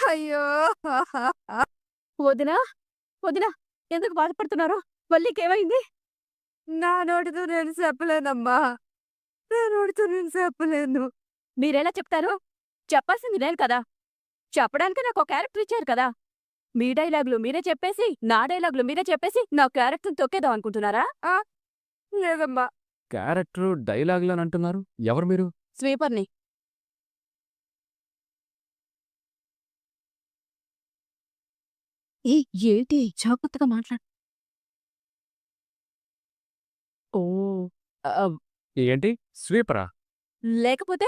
అయ్యో! వదినా? వదినా? ఎందుకు బాధపడుతున్నారు? వల్లికేమైంది? నా నోటితో నేను చెప్పలేనమ్మా. నా నోటితో నేను చెప్పలేను. మీరెలా చెప్తారు? చెప్పాల్సింది నేను కదా! చెప్పడానికి నాకో క్యారెక్టర్ ఇచ్చారు కదా! మీ డైలాగులు మీరే చెప్పేసి, నా డైలాగులు మీరే చెప్పేసి, నా క్యారెక్టర్‌ని తొక్కేద్దాం అనుకుంటున్నారా? ఆ! లేదమ్మా. క్యారెక్టరు, డైలాగులనంటున్నారు. ఎవరు మీరు? స్వీపర్‌ని. ఏంటి జాగ్రత్తగా మాట్లాడు. ఓహ్! ఆహ్, ఏంటి? స్వీపరా? లేకపోతే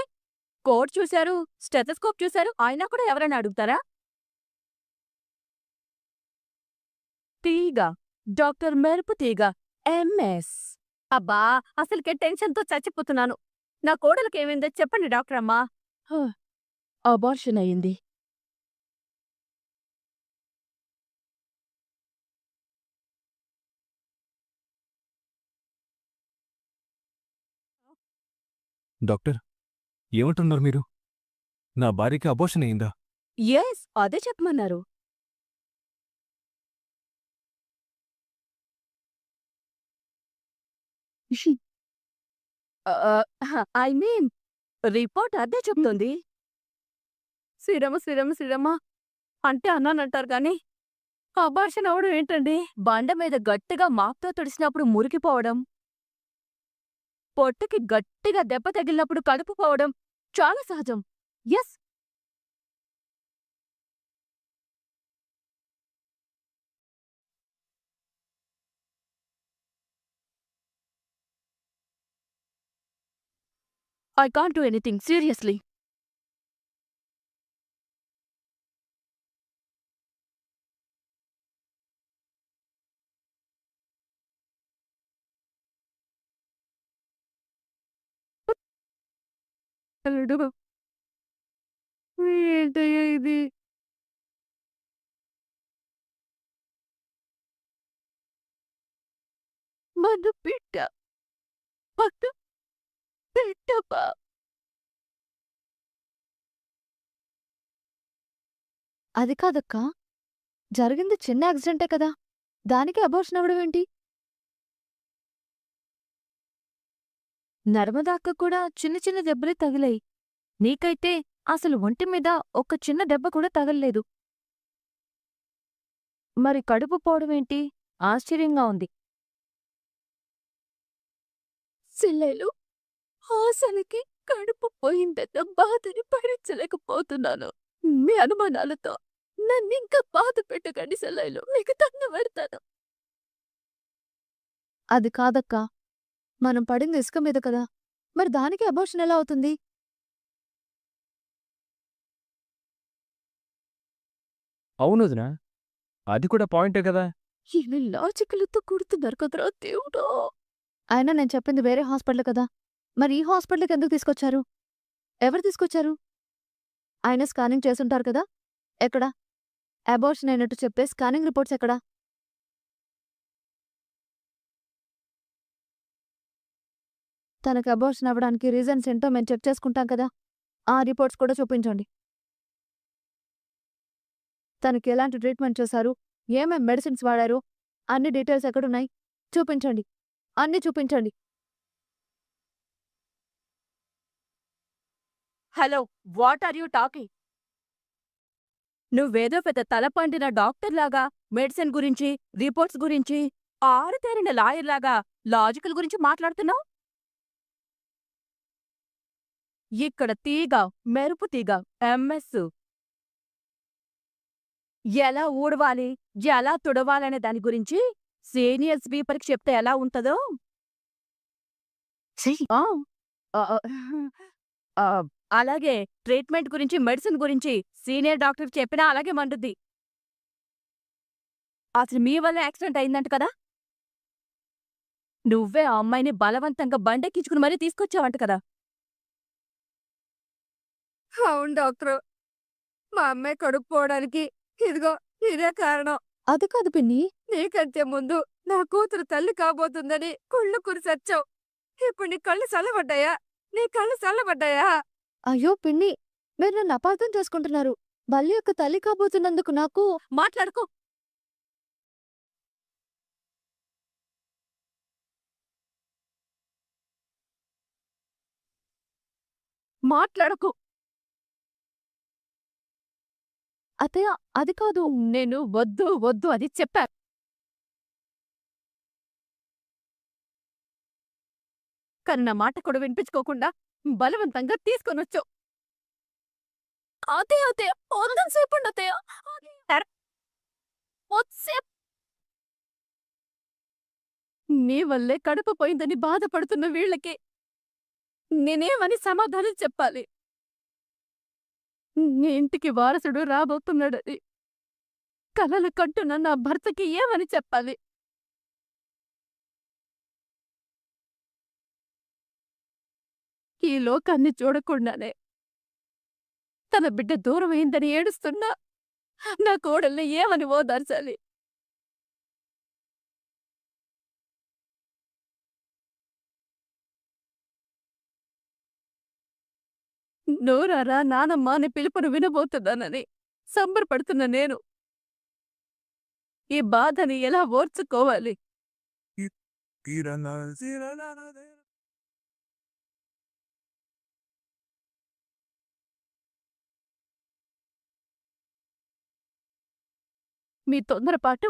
కోట్ చూసారు, స్టెతస్కోప్ చూసారు, అయినా కూడా ఎవరైనా అడుగుతారా? తీగ. డాక్టర్ మెరుపు తీగ. ఎంఎస్. అబ్బా! అసలుకే టెన్షన్‌తో చచ్చిపోతున్నాను. నా కోడలికేమైందో చెప్పండి డాక్టరమ్మా. అబార్షన్ అయింది. డాక్టర్, ఏమంటున్నారు మీరు? నా భార్యకి అబోర్షన్ అయిందా? యెస్. అదే చెప్పమన్నారు. ఐ మీన్ రిపోర్ట్ అదే చెప్తోంది. శ్రీరమ, శ్రీరమ, శ్రీరమ అంటే అన్నానంటారు గానీ, అబార్షన్ అవ్వడం ఏంటండి? బండ మీద గట్టిగా మాప్‌తో తుడిసినప్పుడు మురికిపోవడం, పొట్టకి గట్టిగా దెబ్బ తగిలినప్పుడు కడుపు పోవడం చాలా సహజం. Yes. I can't do anything seriously. అల్లుడు. ఏంటయ్యా ఇది? మన బిడ్డ. మన బిడ్డమా? అది కాదక్కా. జరిగింది చిన్న యాక్సిడెంటే కదా! దానికి అబార్షన్ అవ్వడమేంటి? నర్మదాక్క కూడా చిన్న చిన్న దెబ్బలే తగిలాయి. నీకైతే అసలు ఒంటి మీద ఒక్క చిన్న దెబ్బ కూడా తగల్లేదు. మరి కడుపు పోవడమేంటి? ఆశ్చర్యంగా ఉంది. సెల్లెలు ఆశలకి కడుపు పోయిందన్న బాధని భరించలేకపోతున్నాను. మీ అనుమానాలతో నన్నింకా బాధ పెట్టకండి సెల్లెలు. మీకు దండం పెడతాను. అది కాదక్కా. మనం పడింది ఇసుక మీద కదా! మరి దానికి అబార్షన్ ఎలా అవుతుంది? అవునొదినా. అది కూడా పాయింటే గదా! ఈయన లాజికలతో కొడుతున్నారు కదరా దేవుడా! అయినా నేను చెప్పింది వేరే హాస్పిటల్ కదా! మరి ఈ హాస్పిటల్‌కి ఎందుకు తీసుకొచ్చారు? ఎవరు తీసుకొచ్చారు? ఆయన స్కానింగ్ చేసుంటారు కదా! ఎక్కడ? అబార్షన్ అయినట్టు చెప్పే స్కానింగ్ రిపోర్ట్స్ ఎక్కడ? తనకి అబార్షన్ అవ్వడానికి రీజన్స్ ఏంటో మేము చెక్ చేసుకుంటాం కదా! ఆ రిపోర్ట్స్ కూడా చూపించండి. తనకి ఎలాంటి ట్రీట్మెంట్ చేశారు? ఏమేం మెడిసిన్స్ వాడారు? అన్ని డీటెయిల్స్ ఎక్కడున్నాయి? చూపించండి. అన్నీ చూపించండి. Hello! What are you talking? నువ్వేదో పెద్ద తలపండిన డాక్టర్‌లాగా మెడిసిన్ గురించి, రిపోర్ట్స్ గురించి, ఆరుతేరిన లాయర్‌లాగా లాజికల్ గురించి మాట్లాడుతున్నావు? ఇక్కడ తీగ, మెరుపు తీగ, ఎంఎస్. ఎలా ఊడవాలి, ఎలా తుడవాలనే దాని గురించి సీనియర్ స్వీపర్‌కి చెప్తే ఎలా ఉంటదో ఆ! ఆహ్, ఆహ్, అలాగే ట్రీట్మెంట్ గురించి, మెడిసిన్ గురించి సీనియర్ డాక్టర్‌కి చెప్పినా అలాగే మండుద్ది. అసలు మీ వల్ల యాక్సిడెంట్ అయిందంట కదా! నువ్వే ఆ అమ్మాయిని బలవంతంగా బండెక్కించుకుని మరీ తీసుకొచ్చావంట కదా! అవును డాక్టరు. మా అమ్మాయి కడుపు పోవడానికి ఇదిగో ఇదే కారణం. అది కాదు పిన్ని. నీకంటే ముందు నా కూతురు తల్లి కాబోతుందని కుళ్ళు కురిసొచ్చావు. ఇప్పుడు నీ కళ్ళు చల్లబడ్డాయా? నీ కళ్ళు చల్లబడ్డాయా? అయ్యో! పిన్ని. మీరు నన్ను అపార్థం చేసుకుంటున్నారు. బల్లి యొక్క తల్లి కాబోతున్నందుకు నాకు మాట్లాడుకో. మాట్లాడకు. అత్తయ్య అది కాదు. నేను వద్దు వద్దు అది చెప్పా. కానీ నా మాట కూడా వినిపించుకోకుండా బలవంతంగా తీసుకొనొచ్చావు. అదే అదే సేపండి అత్తయ్య. కొద్దిసేపు. నీ వల్లే కడుపు పోయిందని బాధపడుతున్న వీళ్ళకి నేనేమని సమాధానం చెప్పాలి? నీ ఇంటికి వారసుడు రాబోతున్నాడని కలలు కంటున్న నా భర్తకి ఏమని చెప్పాలి? ఈ లోకాన్ని చూడకుండానే తన బిడ్డ దూరమైందని ఏడుస్తున్నా నా కోడల్ని ఏమని ఓదార్చాలి? నోరారా నానమ్మ అని పిలుపును వినబోతున్నానని సంబరపడుతున్న నేను ఈ బాధని ఎలా ఓర్చుకోవాలి? మీ తొందరపాటు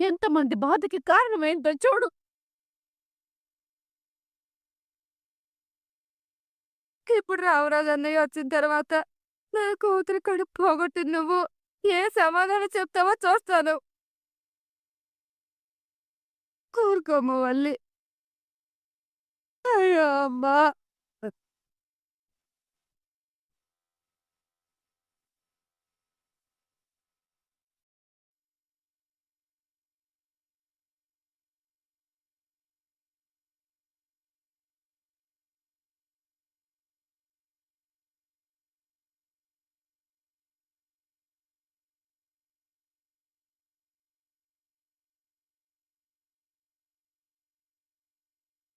ఎంతమంది బాధకి కారణమైందో చూడు. ఇప్పుడు రామరాజు అన్నయ్య వచ్చిన తర్వాత నా కూతురు కడుపు పోగొట్టింది నువ్వు. ఏ సమాధానం చెప్తావో చూస్తాను. కూరుకోమ్మ వల్లి. అయ్యో అమ్మా.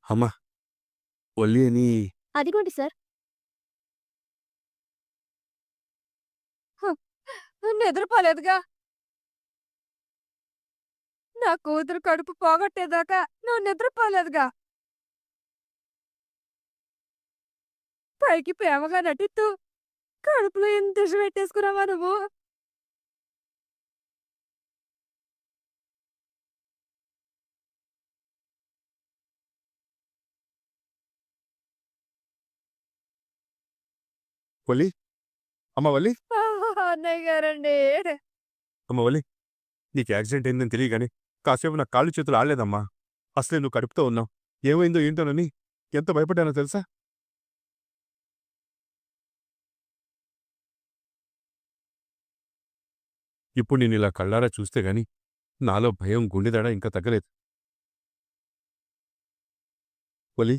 అమ్మా ఒల్లి అని అదిగోండి సార్. నిద్రపోలేదుగా. నా కూతురు కడుపు పోగొట్టేదాకా నువ్వు నిద్రపోలేదుగా. పైకి ప్రేమగా నటిస్తూ కడుపులో ఎంత దిశ పెట్టేసుకున్నావా నువ్వు? వల్లి అమ్మ వల్లి అన్నయ్య గారండి. అమ్మ వల్లి నీకు యాక్సిడెంట్ అయిందని తెలియగానే కాసేపు నా కాళ్ళు చేతులు ఆడలేదమ్మా. అసలే నువ్వు కడుపుతో ఉన్నావు. ఏమైందో ఏంటోనని ఎంత భయపడ్డానో తెలుసా? ఇప్పుడు నేను ఇలా కళ్ళారా చూస్తే గాని నాలో భయం గుండెదడ ఇంకా తగ్గలేదు. వల్లి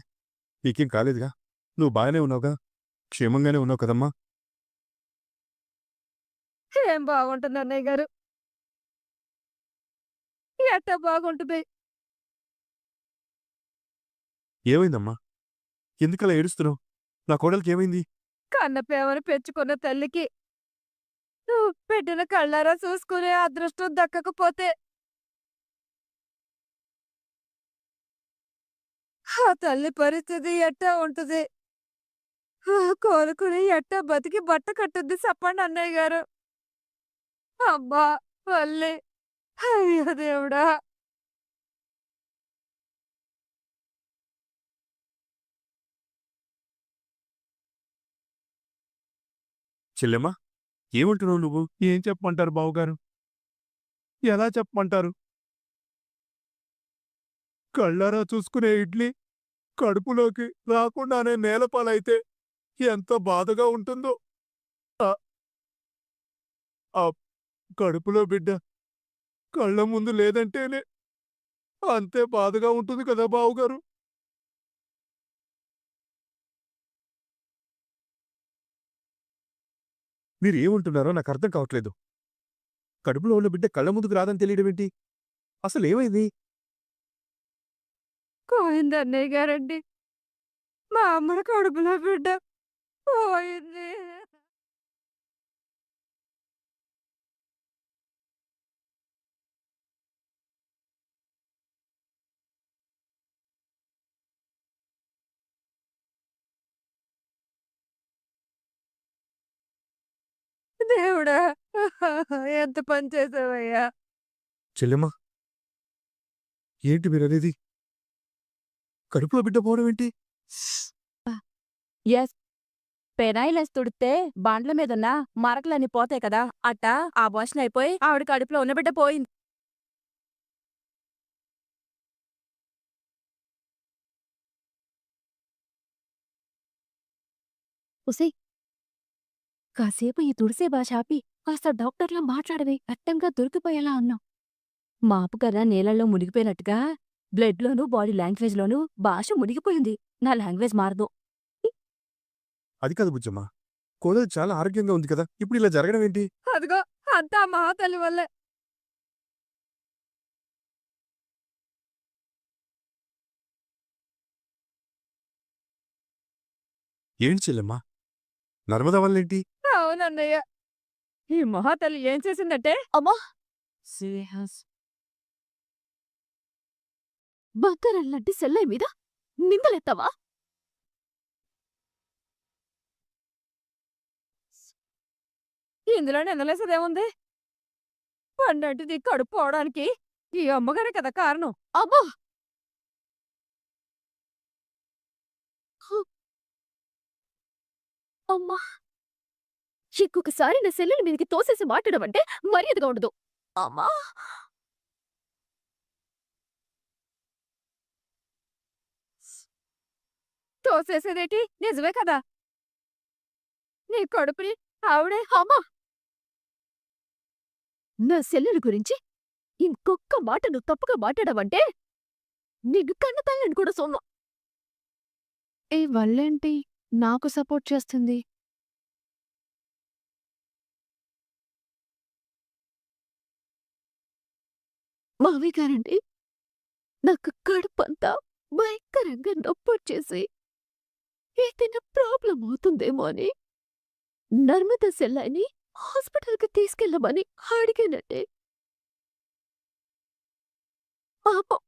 నీకేం కాలేదుగా? నువ్వు బాగానే ఉన్నావుగా? క్షేమంగానే ఉన్నావు కదమ్మా? ఏం బాగుంటుంది అన్నయ్య గారు. ఎట్టా బాగుంటుంది? ఏమైందమ్మా? ఎందుకలా ఏడుస్తున్నావు? నా కోడలికి ఏమైంది? కన్న ప్రేమను పెంచుకున్న తల్లికి నువ్వు పెట్టిన కళ్ళారా చూసుకునే అదృష్టం దక్కకపోతే ఆ తల్లి పరిస్థితి ఎట్టా ఉంటుంది? కోలుకుని ఎట్టా బతికి బట్ట కట్టుద్ది చెప్పండి అన్నయ్య గారు. అబ్బా వల్లి. అయ్యో దేవుడా. చెల్లెమ్మా ఏమంటున్నావు నువ్వు? ఏం చెప్పమంటారు బావుగారు? ఎలా చెప్పమంటారు? కళ్ళారా చూసుకునే ఇడ్లీ కడుపులోకి రాకుండానే నేలపాలైతే ఎంత బాధగా ఉంటుందో. ఆ కడుపులో బిడ్డ కళ్ళ ముందు లేదంటేనే అంతే బాధగా ఉంటుంది కదా బావుగారు. మీరు ఏమంటున్నారో నాకు అర్థం కావట్లేదు. కడుపులో ఉన్న బిడ్డ కళ్ళ ముందుకు రాదని తెలియడమేంటి? అసలేమైంది? పోయింది అన్నయ్య గారండి. మా అమ్మడి కడుపులో బిడ్డ పోయింది. దేవుడా! ఎంత పని చేసావయ్యా! చెల్లెమ్మా ఏంటి మీరనేది? కడుపులో బిడ్డ పోవడం ఏంటి? ఎస్ పెనాయిలేసి తుడితే బండ్ల మీదున్న మరకలన్నీ పోతాయి కదా అట్టా అబార్షన్ అయిపోయి ఆవిడ కడుపులో ఉన్న బిడ్డ పోయింది. ఉసేయ్, కాసేపు ఈ తుడిసే భాష ఆపి కాస్త డాక్టర్లా మాట్లాడవే. అట్టంగా దొరికిపోయేలా ఉన్నావు. మాపు కర్ర నీళ్ళల్లో మునిగిపోయినట్టుగా బ్లడ్లోనూ బాడీ లాంగ్వేజ్లోనూ భాష మునిగిపోయింది. నా లాంగ్వేజ్ మారదు. అది కాదు బుజ్జమ్మ. కోడలు చాలా ఆరోగ్యంగా ఉంది కదా, ఇప్పుడు ఇలా జరగడం ఏంటి? అదిగో అంతా ఆ మహాతల్లి వల్లే. ఏంటి చెల్లెమ్మా? నర్మదా వల్లేంటి? అవునన్నయ్య. ఈ మహాతల్లి ఏం చేసిందంటే అమ్మా, బంగారంలాంటి సెల్లయ్య మీద నిందలెత్తావా? ఇందులో నిందలేసేదేముంది? పన్నెంటిది కడుపు పోవడానికి ఈ అమ్మగారే కదా కారణం. అమ్మా, అమ్మా, ఇంకొకసారి నా సెల్లుని మీదకి తోసేసి మాట్లాడమంటే మర్యాదగా ఉండదు. అమ్మా, తోసేసేదేటి నిజమే కదా. నీ కడుపుని ఆవిడే అమ్మా, నా సెల్లుని గురించి ఇంకొక్క మాట నువ్వు తప్పుగా మాట్లాడమంటే నీకు కన్న తల్లిని కూడా సొమ్ము. ఏ వల్లేంటి నాకు సపోర్ట్ చేస్తుంది? మావి గారండి, నాకు కడుపంతా భయంకరంగా నొప్పొచ్చేసి ఏదైనా ప్రాబ్లం అవుతుందేమో అని నర్మదా సెల్లాయిని హాస్పిటల్కి తీసుకెళ్ళమని అడిగానంటే పాపం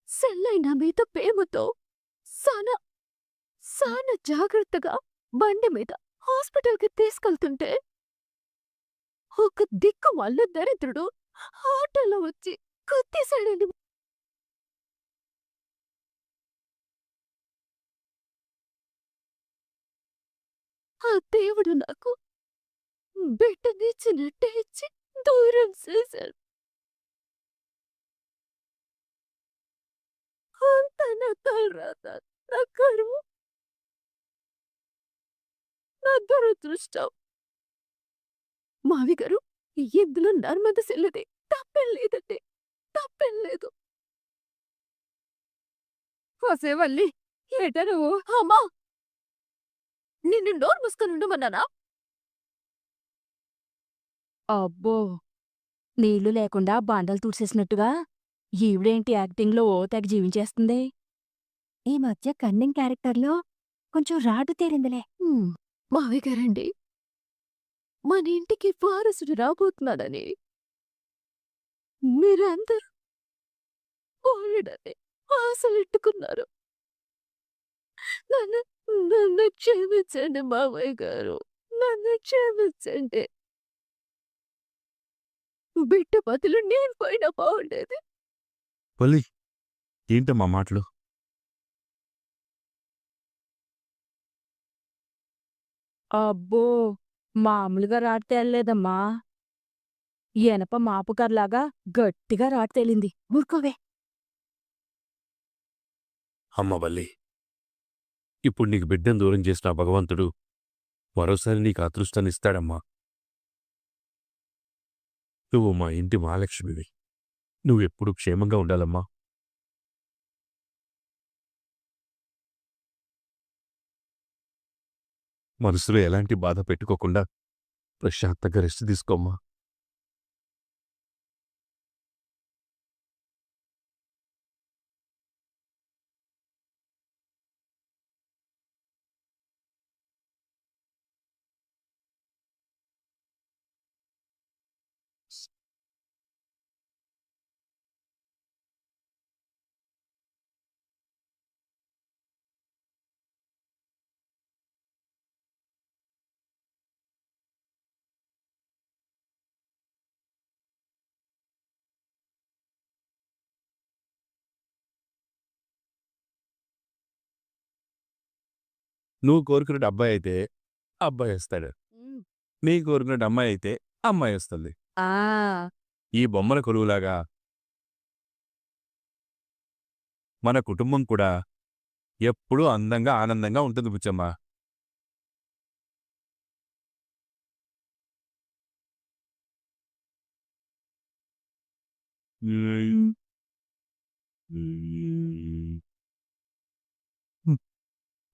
సెల్లాయి నా మీద ప్రేమతో సానా సానా జాగ్రత్తగా బండి మీద హాస్పిటల్కి తీసుకెళ్తుంటే ఒక దిక్కు వల్ల దరిద్రుడు ఆటోలో వచ్చి గుద్దేశాడని. ఆ దేవుడు నాకు బిడ్డనిచ్చినట్టే ఇచ్చి దూరం చేశాడు. అంతా నా తలరాత, నా కరువు, నా దురదృష్టం. మావి గారు, ఇందులో నర్మద సెల్లదే తప్పేం లేదండి, తప్పేం లేదు. వసే వల్లి ఏటా నువ్వు? అమ్మా, నిన్ను నోరు మూసుకొని ఉండమన్నానా? అబ్బో నీళ్లు లేకుండా బండలు తుడిసేసినట్టుగా ఈవిడేంటి యాక్టింగ్లో ఓ తెగ జీవించేస్తుంది. ఈ మధ్య కన్నింగ్ క్యారెక్టర్లో కొంచెం రాటు తేరిందిలే. మావి గారండి, మన ఇంటికి వారసుడు రాబోతున్నాడని మీరందరూ ఓడని ఆశలెట్టుకున్నారు. నన్ను నన్ను క్షమించండి మావయ్య గారు, నన్ను క్షమించండి. బిడ్డ బదులు నేను పోయినా బాగుండేది. వల్లి, ఏంటమ్మా మాటలు? అబ్బో మామూలుగా రాటు తేలలేదమ్మా. ఎనప మాపుకర్లాగా గట్టిగా రాటు తేలింది. ఊరుకోవే. అమ్మ వల్లి, ఇప్పుడు నీకు బిడ్డను దూరం చేసిన ఆ భగవంతుడు మరోసారి నీకు అదృష్టాన్ని ఇస్తాడమ్మా. నువ్వు మా ఇంటి మహాలక్ష్మివి. నువ్వెప్పుడు క్షేమంగా ఉండాలమ్మా. మనసులో ఎలాంటి బాధ పెట్టుకోకుండా ప్రశాంతంగా రెస్ట్ తీసుకోమ్మా. నువ్వు కోరుకున్నట్టు అబ్బాయి అయితే అబ్బాయి వస్తాడు, నీ కోరుకున్నట్టు అమ్మాయి అయితే అమ్మాయి వస్తుంది. ఆ ఈ బొమ్మల కొలువులాగా మన కుటుంబం కూడా ఎప్పుడూ అందంగా ఆనందంగా ఉంటుంది బుచ్చమ్మ.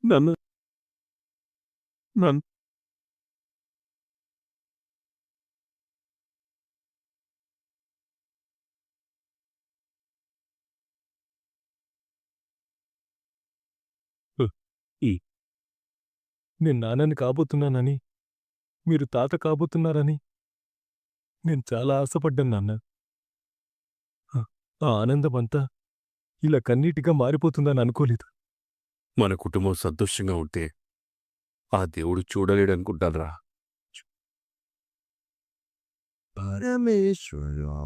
నన్ను నన్ను నేను నాన్నని కాబోతున్నానని, మీరు తాత కాబోతున్నారని నేను చాలా ఆశపడ్డాను నాన్న. ఆ ఆనందమంతా ఇలా కన్నీటిగా మారిపోతుందని అనుకోలేదు. మన కుటుంబం సంతోషంగా ఉంటే ఆ దేవుడు చూడలేడనుకుంటారా? పరమేశ్వరా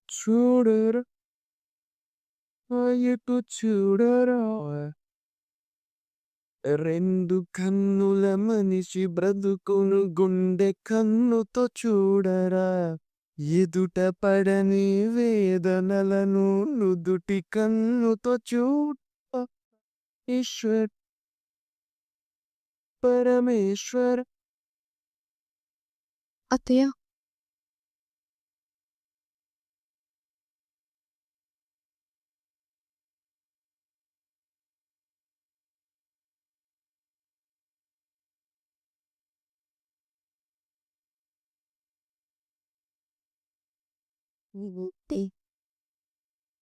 చూడరా, ఎటు చూడరా, రెండు కన్నుల మనిషి బ్రతుకును గుండె కన్నుతో చూడరా, ఎదుట పడని వేదనలను నుదుటి కన్నుతో చూడ. ఈశ్వర్ పరమేశ్వర్. అత్తయ్య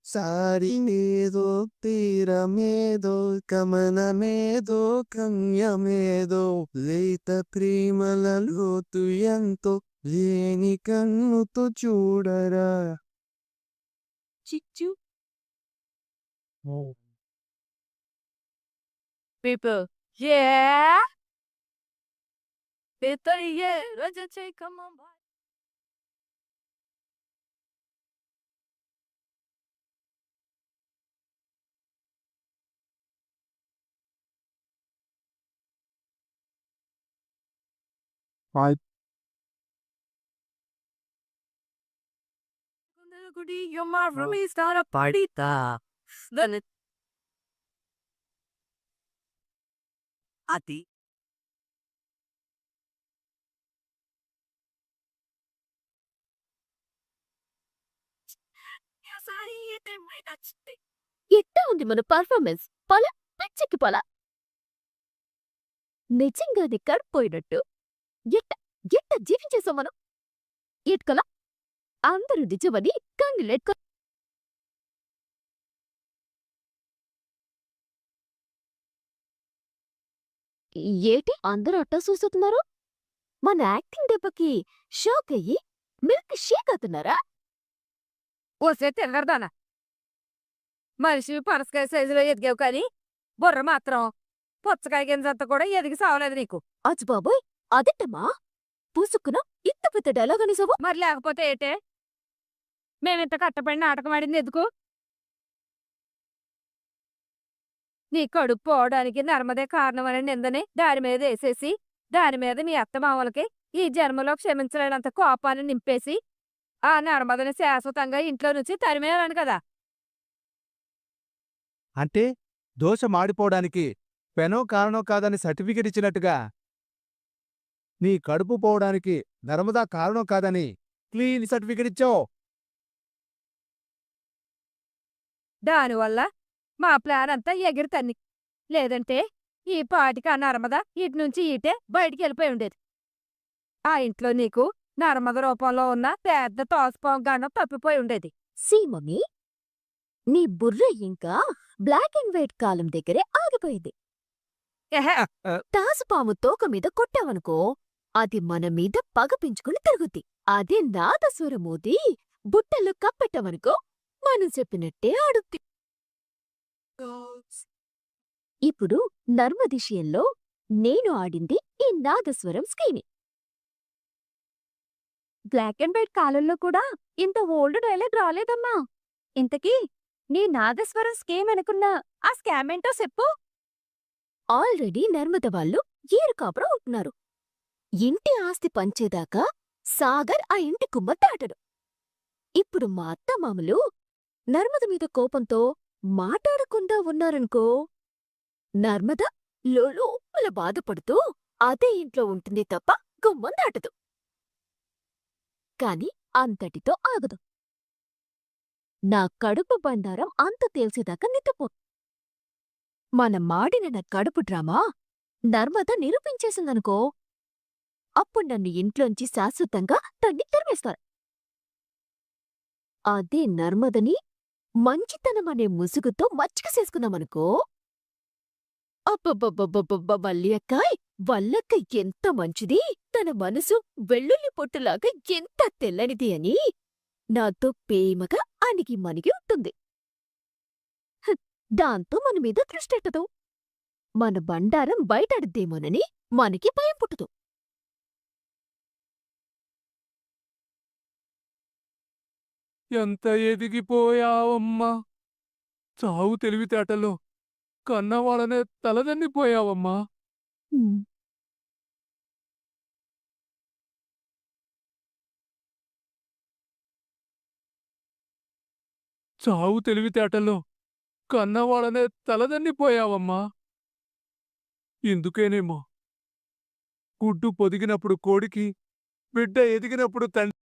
సారినేదో తీరమేదో గమనమేదో కన్యమేదో లేత ప్రేమల లోతు ఎంతో లేని కన్నుతో చూడరా. చిచ్చు people yeah Peter yeah Raja say come on boy. Goody, your room is not a party ta. Then it Ati ఎట్టా ఉంది మన పర్ఫార్మెన్స్? పొలా పిచ్చికి పొలా నిజంగానే కడిపోయినట్టు ఎట్ట ఎట్ట జీవించేసాం మనం. ఎట్కలా అందరూ నిజమని కన్నీళ్ళెట్కో. ఏటి అందరూ అట్టా చూస్తున్నారు? మన యాక్టింగ్ దెబ్బకి షాక్ అయ్యి మిల్క్ షేక్ అవుతున్నారా? వస్తే తిరగడదానా మనిషి పనసకాయ సైజులో ఎదిగావు కానీ బుర్ర మాత్రం పుచ్చకాయ గింజంతా కూడా ఎదిగి సావలేదు నీకు. అచ్చు బాబోయ్ అదెట్టమ్మా పూసుకున్న ఇంత పెద్ద డైలాగ్ అనేసావు. మరి లేకపోతే ఏటే మేమింత కట్టపడి నాటకం ఆడింది ఎందుకు? నీ కడుపు పోవడానికి నర్మదే కారణమని నిందని దాని మీద వేసేసి దాని మీద మీ అత్తమామలకి ఈ జన్మలో క్షమించలేనంత కోపాన్ని నింపేసి ఆ నర్మదని శాశ్వతంగా ఇంట్లో నుంచి తరిమేయాలని కదా. అంటే దోశ మాడిపోవడానికి పెనో కారణం కాదని సర్టిఫికెట్ ఇచ్చినట్టుగా నీ కడుపు పోవడానికి నర్మదా కారణం కాదని క్లీన్ సర్టిఫికెట్ ఇచ్చావు. దానివల్ల మా ప్లాన్ అంతా ఎగిరి తన్ని. లేదంటే ఈ పాటికి ఆ నర్మద ఇటు నుంచి ఇటే బయటికి వెళ్ళిపోయి ఉండేది. ఆ ఇంట్లో నీకు నర్మద రూపంలో ఉన్న పెద్ద తోసపాం గండం తప్పిపోయి ఉండేది. సీ మమ్మీ నీ బుర్ర ఇంకా బ్లాక్ అండ్ వైట్ కాలం దగ్గరే ఆగిపోయింది. ఎహె, తాసుపాము తోక మీద కొట్టావనుకో అది మన మీద పగ పెంచుకుని తిరుగుద్ది. అదే నాదస్వరమోది బుట్టలో కప్పెట్టావనుకో మనం చెప్పినట్టే ఆడుద్ది. ఇప్పుడు నర్మదిషయంలో నేను ఆడింది ఈ నాదస్వరం స్కీని. బ్లాక్ అండ్ వైట్ కాలంలో కూడా ఇంత ఓల్డ్ డైలాగ్ రాలేదమ్మా. ఇంతకీ నీ నాదస్వరం స్కీమ్ అనుకున్న ఆ స్కామ్ ఏంటో చెప్పు. ఆల్రెడీ నర్మద వాళ్ళు ఏరు కాపురం ఉంటున్నారు. ఇంటి ఆస్తి పంచేదాకా సాగర్ ఆ ఇంటి కుమ్మ దాటడు. ఇప్పుడు మా అత్తమామలు నర్మద మీద కోపంతో మాట్లాడకుండా ఉన్నారనుకో, నర్మద లోలోపల బాధపడుతూ అదే ఇంట్లో ఉంటుంది తప్ప గుమ్మం దాటదు. కాని అంతటితో ఆగదు. నా కడుపు బండారం అంత తేల్చేదాకా నిద్రపో. మన మాడిన నా కడుపు డ్రామా నర్మద నిరూపించేసిందనుకో, అప్పుడు నన్ను ఇంట్లోంచి శాశ్వతంగా తన్ని తరిమేస్తారు. అదే నర్మదని మంచితనమనే ముసుగుతో మచ్చిక చేసుకున్నామనుకో, అబ్బబ్బబ్బబ్బబ్బ వల్లియక్కాయ్, వల్లక్క ఎంత మంచిది, తన మనసు వెల్లుల్లి పొట్టులాగా ఎంత తెల్లనిది అని నాతో ప్రేమగా అణిగి మణిగి ఉంటుంది. దాంతో మన మీద దృష్టెట్టదు. మన బండారం బయటడిద్దేమోనని మనకి భయం పుట్టదు. ఎంత ఎదిగిపోయావమ్మా! చావు తెలివితేటలో కన్నవాళ్ళనే తలదన్నిపోయావమ్మా! చావు తెలివితేటలో కన్నవాళ్ళనే తలదన్నిపోయావమ్మా! ఇందుకేనేమో గుడ్డు పొదిగినప్పుడు కోడికి, బిడ్డ ఎదిగినప్పుడు తండ్రి